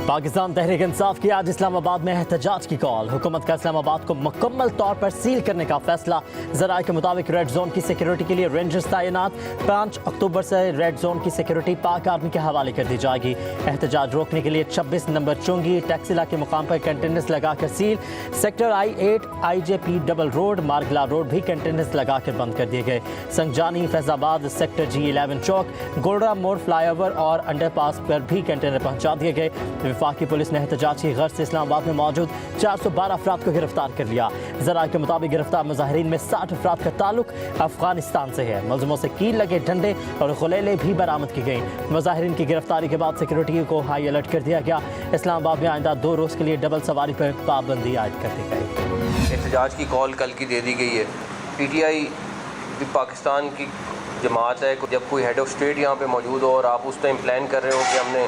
पाकिस्तान तहरीक इंसाफ की आज इस्लामाबाद में एहतजाज की कॉल। हुकूमत का इस्लामाबाद को मुकम्मल तौर पर सील करने का फैसला। ज़राए के मुताबिक रेड जोन की सिक्योरिटी के लिए रेंजर्स तैनात। 5 अक्टूबर से रेड जोन की सिक्योरिटी पाक आर्मी के हवाले कर दी जाएगी। एहतजाज रोकने के लिए 26 नंबर चुंगी टैक्सिला के मुकाम पर कंटेनर्स लगाकर seal. Sector I8 IJP double road मार्गला रोड भी कंटेनर्स लगाकर बंद कर दिए गए। संगजानी फैजाबाद सेक्टर G11 चौक गोल्डा मोड़ फ्लाईओवर और अंडरपास पर भी कंटेनर पहुंचा दिए गए। वफाकी पुलिस ने एहतजाज की गर्ज से इस्लामाबाद में मौजूद 412 अफराद को गिरफ्तार कर लिया। ज़राए के मुताबिक गिरफ्तार मुजाहिरीन में 60 अफराद का ताल्लुक अफगानिस्तान से है। मुलज़िमों से कील लगे डंडे और गुलेले भी बरामद की गई। मुजाहिरीन की गिरफ्तारी के बाद सिक्योरिटी को हाई अलर्ट कर दिया गया। इस्लामाबाद में आइंदा 2 रोज़ के लिए डबल सवारी पर पाबंदी आयद कर दी गई। एहतजाज की कॉल कल की दे दी गई है। PTI पाकिस्तान की जमात है। जब कोई हेड ऑफ स्टेट यहाँ पे मौजूद हो और आप उस टाइम प्लान कर रहे हो कि हमने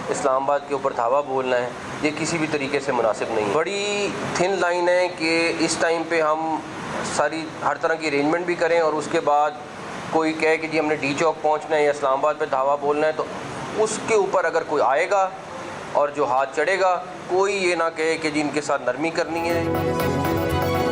इस्लामाबाद के ऊपर धावा बोलना है, ये किसी भी तरीके से मुनासिब नहीं। बड़ी थिन लाइन है कि इस टाइम पे हम हर तरह की अरेंजमेंट भी करें और उसके बाद कोई कहे कि जी हमने D चौक पहुँचना है या इस्लामाबाद पे धावा बोलना है, तो उसके ऊपर अगर कोई आएगा और जो हाथ चढ़ेगा, कोई ये ना कहे कि जी इनके साथ नरमी करनी है।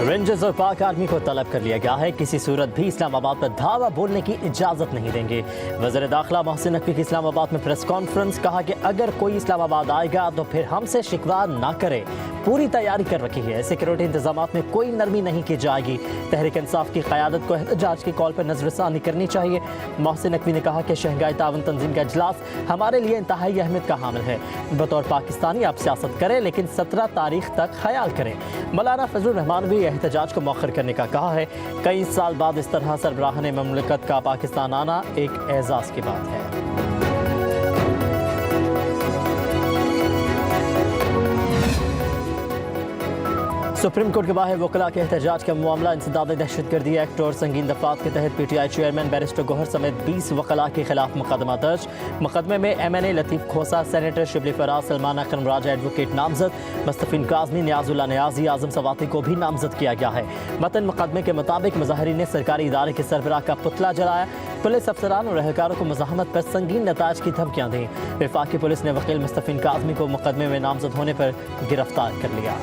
रेंजर्स और पाक आर्मी को तलब कर लिया गया है, किसी सूरत भी इस्लामाबाद पर धावा बोलने की इजाज़त नहीं देंगे। वज़ीर दाखिला मोहसिन नकवी की इस्लामाबाद में प्रेस कॉन्फ्रेंस। कहा कि अगर कोई इस्लामाबाद आएगा तो फिर हमसे शिकवा ना करे, पूरी तैयारी कर रखी है। सिक्योरिटी इंतजामात में कोई नरमी नहीं की जाएगी। तहरीक इंसाफ की क़यादत को एहतजाज की कॉल पर नज़रसानी करनी चाहिए। मोहसिन नकवी ने कहा कि शंघाई ताउन तंजीम का इजलास हमारे लिए इंतहाई अहमियत का हामिल है। बतौर पाकिस्तानी आप सियासत करें, लेकिन 17 तारीख तक ख्याल करें। मौलाना फजलुर रहमान भी एहतजाज को मौखर करने का कहा है। कई साल बाद इस तरह सरबराहान ममलकत का पाकिस्तान आना एक एजाज़ की बात है। सुप्रीम कोर्ट के बाहर वकला के एहतजाज का मामला इंसदाद दहशतगर्दी एक्ट और संगीन दफात के तहत PTI चेयरमैन बैरिस्टर गौहर समेत 20 वकला के खिलाफ मुकदमा दर्ज। मुकदमे में MNA लतीफ़ खोसा, सेनेटर शिबली फराज, सलमान अकरम राजा एडवोकेट नामजद, मुस्तफिन काज़मी, नियाजुल्लाह नियाजी, आज़म सवाती को भी नामजद किया गया है। मतन मुकदमे के मुताबिक मुजाहिरीन ने सरकारी इदारे के सरबराह का पुतला जलाया। पुलिस अफसरान और एहलकारों को मुज़ाहमत पर संगीन नताज की धमकियाँ दी। वफाकी पुलिस ने वकील मुस्तफिन काज़मी को मुकदमे में नामजद होने पर गिरफ्तार कर लिया।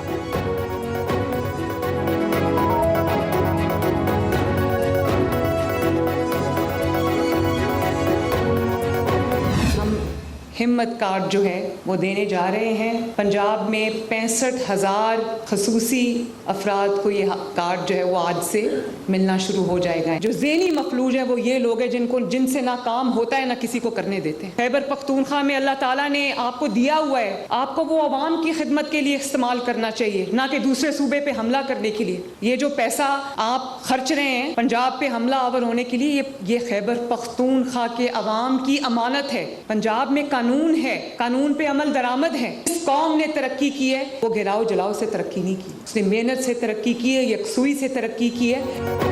हिम्मत कार्ड जो है वो देने जा रहे हैं। पंजाब में 65,000 खसूसी अफराद को ये कार्ड जो है वो आज से मिलना शुरू हो जाएगा। जो ज़हनी मफलूज है वो ये लोग हैं जिनसे ना काम होता है ना किसी को करने देते हैं। खैबर पख्तूनख्वा में अल्लाह ताला ने आपको दिया हुआ है, आपको वो अवाम की खिदमत के लिए इस्तेमाल करना चाहिए, ना कि दूसरे सूबे पे हमला करने के लिए। ये जो पैसा आप खर्च रहे हैं पंजाब पे हमला आवर होने के लिए, ये खैबर पख्तूनख्वा के अवाम की अमानत है। पंजाब में कानून है, कानून पे अमल दरामद है। इस कौम ने तरक्की की है, वो गिराओ जलाओ से तरक्की नहीं की, उसने मेहनत से तरक्की की है, यकसुई से तरक्की की है।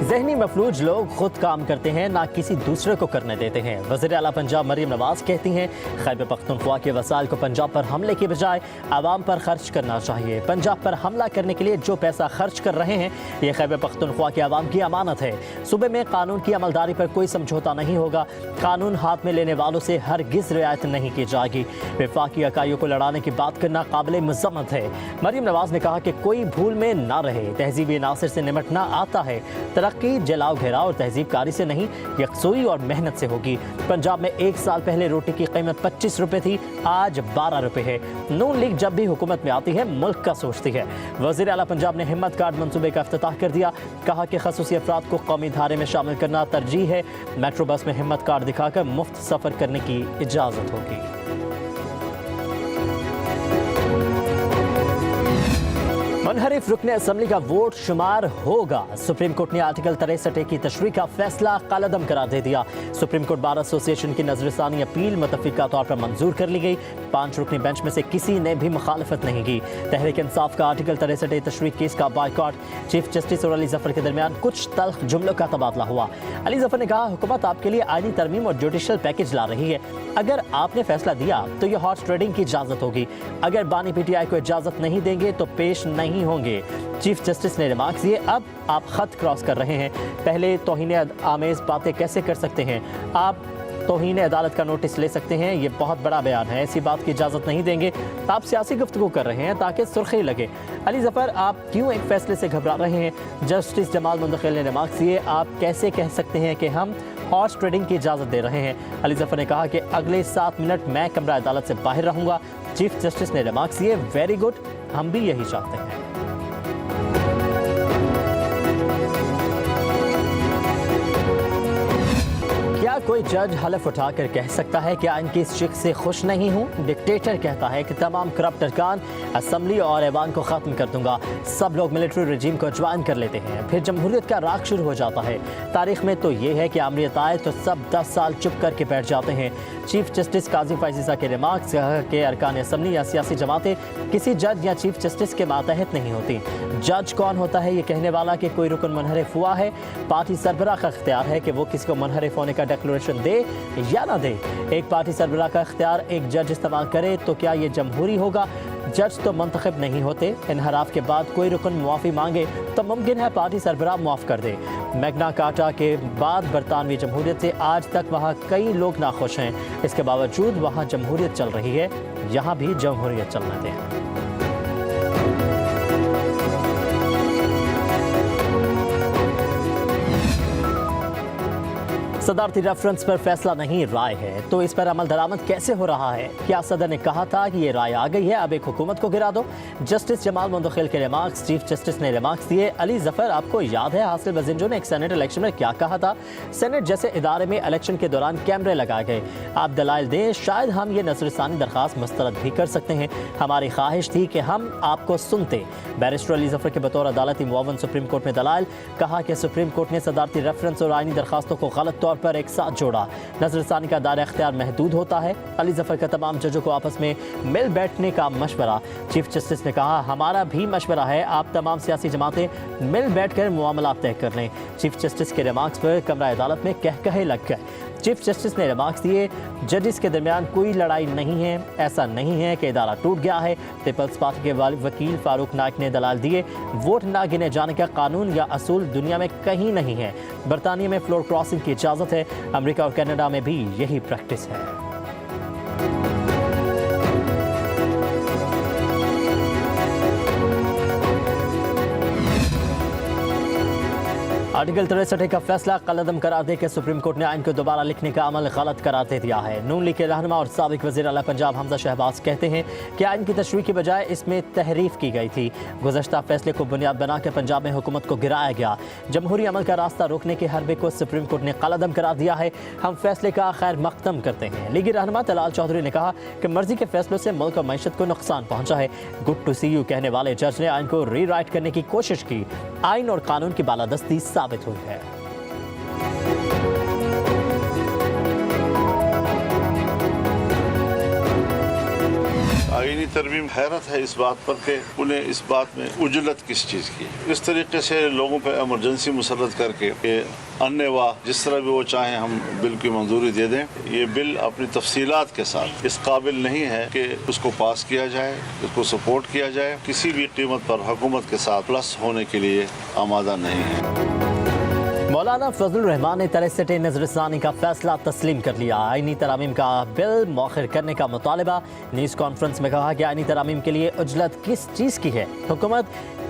ज़हनी मफलूज लोग खुद काम करते हैं, ना किसी दूसरे को करने देते हैं। वज़ीर आला पंजाब मरीम नवाज कहती हैं खैबर पख्तूनख्वा के वसाइल को पंजाब पर हमले के बजाय आवाम पर खर्च करना चाहिए। पंजाब पर हमला करने के लिए जो पैसा खर्च कर रहे हैं, ये खैबर पख्तूनख्वा के आवाम की अमानत है। सूबे में कानून की अमलदारी पर कोई समझौता नहीं होगा। कानून हाथ में लेने वालों से हरगिज़ रियायत नहीं की जाएगी। वफाकी इकाइयों को लड़ाने की बात करना काबिल मज़म्मत है। मरीम नवाज ने कहा कि कोई भूल में ना रहे, तहजीबी अनासर से निमटना आता है। तरक्की जलाओ घेराव और तहजीबकारी से नहीं, यकसुई और मेहनत से होगी। पंजाब में 1 साल पहले रोटी की कीमत 25 रुपए थी, आज 12 रुपए है। नून लीग जब भी हुकूमत में आती है मुल्क का सोचती है। वज़ीर आला पंजाब ने हिम्मत कार्ड मंसूबे का इफ्तिताह कर दिया। कहा कि खसूसी अफराद को कौमी धारे में शामिल करना तरजीह है। मेट्रो बस में हिम्मत कार्ड दिखाकर मुफ्त सफ़र करने की इजाज़त होगी। मुनहरिफ रुकने असम्बली का वोट शुमार होगा। सुप्रीम कोर्ट ने आर्टिकल 63 की तशरीह का फैसला कलअदम करार दे दिया। सुप्रीम कोर्ट बार एसोसिएशन की नजरसानी अपील मुतफ़िका तौर पर मंजूर कर ली गई। 5 रुकनी बेंच में से किसी ने भी मुखालफत नहीं की। तहरीक इंसाफ का आर्टिकल 63 तशरीह केस का बायकॉट। चीफ जस्टिस और अली जफर के दरमियान कुछ तल्ख जुमलों का तबादला हुआ। अली जफर ने कहा हुकूमत आपके लिए आईनी तरमीम और जुडिशल पैकेज ला रही है। अगर आपने फैसला दिया तो यह हॉर्स ट्रेडिंग की इजाज़त होगी। अगर बानी PTI को इजाज़त नहीं देंगे तो पेश नहीं होंगे। चीफ जस्टिस ने रिमार्क्स दिए, अब आप खत क्रॉस कर रहे हैं। पहले तौहीन आमेज बातें कैसे कर सकते हैं आप? तौहीन अदालत का नोटिस ले सकते हैं। ये बहुत बड़ा बयान है, ऐसी बात की इजाज़त नहीं देंगे। आप सियासी गुफ्तगू कर रहे हैं ताकि सुर्खी लगे। अली ज़फ़र, आप क्यों एक फैसले से घबरा रहे हैं? जस्टिस जमाल मुंतखिल ने रिमार्क्स दिए, आप कैसे कह सकते हैं कि हम हॉर्स ट्रेडिंग की इजाज़त दे रहे हैं? अली ज़फ़र ने कहा कि अगले 7 मिनट मैं कमरा अदालत से बाहर रहूँगा। चीफ जस्टिस ने रिमार्क्स दिए, वेरी गुड, हम भी यही चाहते हैं। क्या कोई जज हलफ उठाकर कह सकता है कि आइन की इस शिक से खुश नहीं हूँ? डिक्टेटर कहता है कि तमाम करप्ट अरकान, असम्बली और ऐवान को ख़त्म कर दूंगा। सब लोग मिलिट्री रजीम को ज्वाइन कर लेते हैं, फिर जमहूरियत का राग शुरू हो जाता है। तारीख में तो ये है कि आमरीत आए तो सब 10 साल चुप करके बैठ जाते हैं। चीफ जस्टिस काजी फैज़ीसा के रिमार्क्स के अरकान असम्बली या सियासी जमातें किसी जज या चीफ जस्टिस के मातहत नहीं होती। जज कौन होता है ये कहने वाला कि कोई रुकन मुनहरिफ हुआ है? पार्टी सरबराह का इख्तियार है कि वो किसी को मुनहरिफ होने का डिक्लेरेशन दे या ना दे। एक पार्टी सरबराह का इख्तियार एक जज इस्तेमाल करे तो क्या ये जमहूरी होगा? जज तो मुंतखब नहीं होते। इनहराफ के बाद कोई रुकन मुआफ़ी मांगे तो मुमकिन है पार्टी सरबराह मुआफ़ कर दे। मैग्ना कार्टा के बाद बरतानवी जमहूरियत से आज तक वहाँ कई लोग नाखुश हैं। इसके बावजूद वहाँ जमहूरियत चल रही है, यहाँ भी जमहूरियत चलने दें। सदारती रेफरेंस पर फैसला नहीं, राय है, तो इस पर अमल दरामद कैसे हो रहा है? क्या सदर ने कहा था कि ये राय आ गई है, अब एक हुकूमत को गिरा दो? जस्टिस जमाल मुंतखिल के रिमार्क्स। चीफ जस्टिस ने रिमार्क्स दिए, अली ज़फ़र, आपको याद है हासिल बजिंजो ने एक सेनेट इलेक्शन में क्या कहा था? सेनेट जैसे इदारे में इलेक्शन के दौरान कैमरे लगाए गए। आप दलाइल दें, शायद हम ये नज़रसानी दरख्वास्त मुस्तरद भी कर सकते हैं। हमारी ख्वाहिश थी कि हम आपको सुनते। बैरिस्टर अली ज़फ़र के बतौर अदालती मुआवन सुप्रीम कोर्ट में दलाइल। कहा कि सुप्रीम कोर्ट ने सदारती रेफरेंस और आइनी दरख्वास्तों को गलत तौर पर एक साथ जोड़ा। नजरसानी का दायरा इख्तियार महदूद होता है। अली ज़फ़र का तमाम जजों को आपस में मिल बैठने का मशवरा। चीफ जस्टिस ने कहा, हमारा भी मशवरा है, आप तमाम सियासी जमातें मिल बैठ कर मामला तय कर लें। चीफ जस्टिस के रिमार्क्स पर कमरा अदालत में कह लग गए। चीफ जस्टिस ने रिमार्क्स दिए, जजिस के दरमियान कोई लड़ाई नहीं है, ऐसा नहीं है कि इदारा टूट गया है। पीपल्स पार्टी के वकील फारूक नाइक ने दलाल दिए, वोट ना गिने जाने का कानून या असूल दुनिया में कहीं नहीं है। बरतानिया में फ्लोर क्रॉसिंग की इजाज़त है, अमेरिका और कनाडा में भी यही प्रैक्टिस है। आर्टिकल 63 का फैसला कलअदम करार देकर सुप्रीम कोर्ट ने आइन को दोबारा लिखने का अमल गलत करार दे दिया है। नून लीग के रहनुमा और साबिक वज़ीर आला पंजाब हमजा शहबाज कहते हैं कि आइन की तशरीह की बजाय इसमें तहरीफ की गई थी। गुज़श्ता फैसले को बुनियाद बनाकर पंजाब में हुकूमत को गिराया गया। जमहूरी अमल का रास्ता रोकने के हरबे को सुप्रीम कोर्ट ने कलअदम करार दिया है। हम फैसले का खैर मकदम करते हैं। लीगी रहनुमा तलाल चौधरी ने कहा कि मर्जी के फैसलों से मुल्क और मईशत को नुकसान पहुंचा है। गुड टू सी यू कहने वाले जज ने आइन को रीराइट करने की कोशिश की। आइन और कानून की बालादस्ती साबित हुई है। आईनी तरमीम हैरत है इस बात पर कि उन्हें इस बात में उजलत किस चीज़ की। इस तरीके से लोगों पर एमरजेंसी मुसल्लत करके अन्यवा जिस तरह भी वो चाहें हम बिल की मंजूरी दे दें। ये बिल अपनी तफसीलात के साथ इस काबिल नहीं है कि उसको पास किया जाए, उसको सपोर्ट किया जाए। किसी भी कीमत पर हुकूमत के साथ प्लस होने के लिए आमादा नहीं है। मौलाना फजल रहमान ने 63 नजरसानी का फैसला तस्लीम कर लिया। आईनी तरामीम का बिल मौखिर करने का मुतालबा। न्यूज़ कॉन्फ्रेंस में कहा कि आईनी तरामीम के लिए उजलत किस चीज़ की है? हुकूमत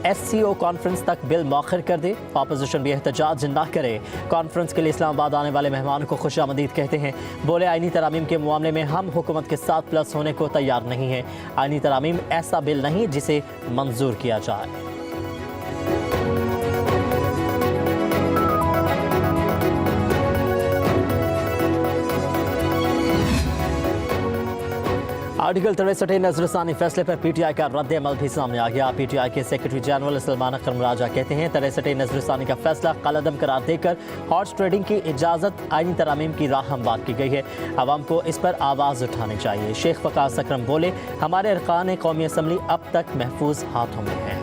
SCO कॉन्फ्रेंस तक बिल मौखिर कर दे, अपोजिशन भी एहतजाज ना करे। कॉन्फ्रेंस के लिए इस्लामाबाद आने वाले मेहमानों को खुशामदीद कहते हैं। बोले, आईनी तरामीम के मामले में हम हुकूमत के साथ प्लस होने को तैयार नहीं है। आईनी तरामीम ऐसा बिल नहीं जिसे मंजूर किया जाए। आर्टिकल 63 नजरसानी फैसले पर PTI का रद्द अमल भी सामने आ गया। PTI के सेक्रेटरी जनरल सलमान अकरम राजा कहते हैं 63 नजरसानी का फैसला कलअदम करार देकर हॉर्स ट्रेडिंग की इजाज़त आईनी तरामीम की राह हमवार की गई है। आवाम को इस पर आवाज़ उठानी चाहिए। शेख वकास अकरम बोले, हमारे अरकान कौमी असम्बली अब तक महफूज हाथों में है।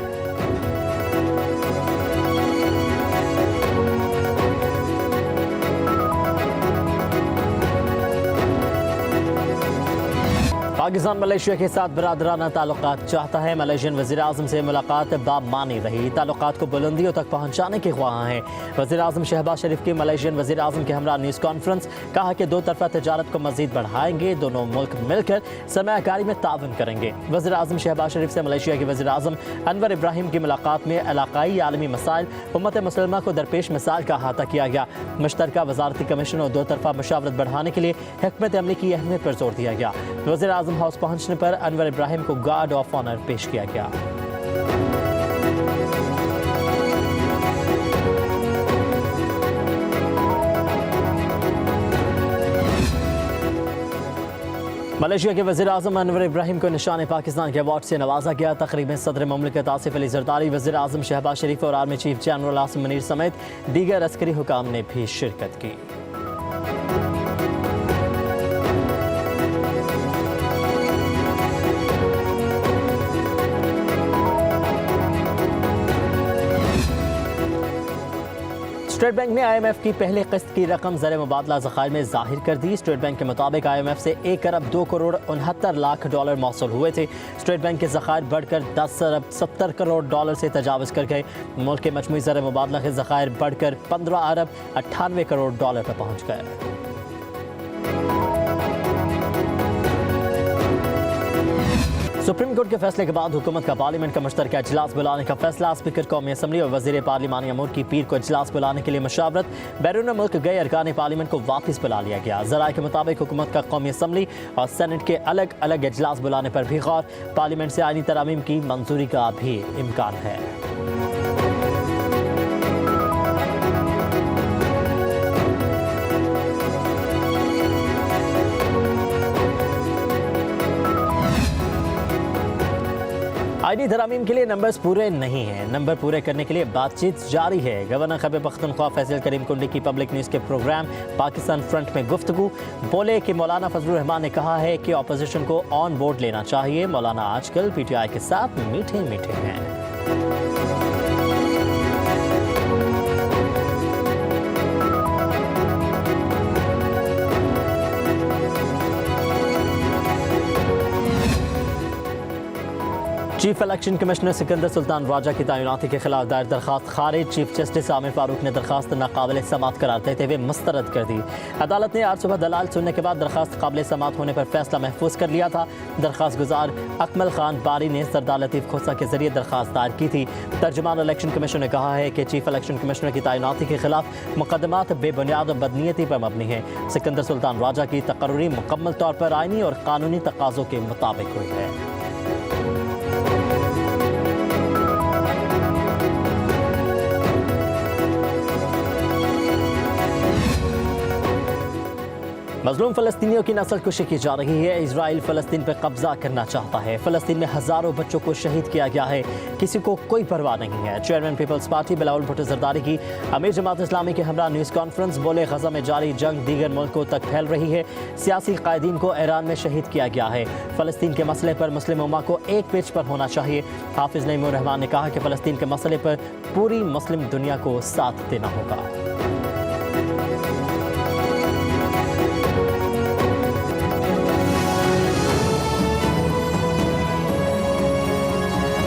पाकिस्तान मलेशिया के साथ बरादराना ताल्लुकात चाहता है। मलेशियन वज़ीर-ए-आज़म से मुलाकात बामानी रही। ताल्लुकात को बुलंदियों तक पहुँचाने के ख्वाह हैं। वज़ीर-ए-आज़म शहबाज शरीफ की मलेशियन वज़ीर-ए-आज़म के हमरा न्यूज़ कॉन्फ्रेंस, कहा कि दो तरफा तजारत को मज़ीद बढ़ाएंगे। दोनों मुल्क मिलकर सरमायाकारी में तावन करेंगे। वज़ीर-ए-आज़म शहबाज शरीफ से मलेशिया के वज़ीर-ए-आज़म अनवर इब्राहिम की मुलाकात में इलाकाई आलमी मसाइल उम्मत मुसलमा को दरपेश मिसाल का अहाता किया गया। मुश्तरका वज़ारती कमीशन और दो तरफा मशावरत बढ़ाने के लिए हिकमत अमली की अहमियत पर जोर दिया गया। वज़ीर-ए-आज़म हाउस पहुंचने पर अनवर इब्राहिम को गार्ड ऑफ ऑनर पेश किया गया। मलेशिया के वज़ीर-ए-आज़म अनवर इब्राहिम को निशान पाकिस्तान के अवार्ड से नवाजा गया। तकरीब में सदर मुमलिकत आसिफ अली जरदारी, वज़ीर-ए-आज़म शहबाज शरीफ और army chief general Asim Munir समेत दीगर अस्करी हुकाम ने भी शिरकत की। स्टेट बैंक ने IMF की पहली किस्त की रकम ज़र मुबादला ज़खायर में ज़ाहिर कर दी। स्टेट बैंक के मुताबिक IMF से 1 अरब 2 करोड़ 69 लाख डॉलर मौसूल हुए थे। स्टेट बैंक के ज़खायर बढ़कर 10 अरब 70 करोड़ डॉलर से तजावज़ कर गए। मुल्क के मजमूई ज़र मुबादला के ज़खायर बढ़कर 15 अरब 98 करोड़ डॉलर पर पहुँच गए। सुप्रीम कोर्ट के फैसले के बाद हुकूमत का पार्लियामेंट का मुश्तरका इजलास बुलाने का फैसला। स्पीकर कौमी असम्बली और वज़ीर पार्लिमानी अमूर की पीर को इजलास बुलाने के लिए मशावरत। बैरून मुल्क गए अरकान पार्लियामेंट को वापस बुला लिया गया। ज़राए के मुताबिक हुकूमत का कौमी असम्बली और सेनेट के अलग अलग इजलास बुलाने पर भी गौर। पार्लियामेंट से आईनी तरामीम की मंजूरी का भी इम्कान है। आईनी तरामीम के लिए नंबर्स पूरे नहीं हैं। नंबर पूरे करने के लिए बातचीत जारी है। गवर्नर खैबर पख्तूनख्वा फैसल करीम कुंडी की पब्लिक न्यूज़ के प्रोग्राम पाकिस्तान फ्रंट में गुफ्तगू। बोले कि मौलाना फजलुर रहमान ने कहा है कि अपोजिशन को ऑन बोर्ड लेना चाहिए। मौलाना आजकल PTI के साथ मीठे मीठे हैं। Chief election commissioner Sikandar Sultan Raja की तैनाती के खिलाफ दायर दरखास्त खारिज। चीफ जस्टिस आमिर फारूक ने दरखास्त नाकाबिल समात करार देते हुए मुस्तरद कर दी। अदालत ने आज सुबह दलाल सुनने के बाद दरखास्त काबिल समात होने पर फैसला महफूज कर लिया था। दरखास्त गुजार अकमल खान बारी ने सरदार लतीफ़ खोसा के जरिए दरखास्त दायर की थी। तर्जुमान इलेक्शन कमीशन ने कहा है कि चीफ इलेक्शन कमिश्नर की तैनाती के खिलाफ मुकदमात बेबुनियाद और बदनीयती पर मबनी है। सिकंदर सुल्तान राजा की तकर्री मुकम्मल तौर पर आईनी और कानूनी तकाज़ों के मुताबिक हुई है। मजलूम फ़लस्तीनियों की नस्ल कुशी की जा रही है। इजराइल फ़लस्तीन पर कब्जा करना चाहता है। फ़लस्तीन में हज़ारों बच्चों को शहीद किया गया है। किसी को कोई परवाह नहीं है। Chairman peoples party Bilawal Bhutto Zardari की अमीर जमात इस्लामी के हमरा न्यूज़ कॉन्फ्रेंस, बोले गज़ा में जारी जंग दीगर मुल्कों तक फैल रही है। सियासी कायदीन को ईरान में शहीद किया गया है। फ़लस्तीन के मसले पर मुस्लिम उम्मा को एक पेज पर होना चाहिए। हाफिज़ नईमुर रहमान ने कहा कि फ़लस्तीन के मसले पर पूरी मुस्लिम दुनिया को साथ देना होगा।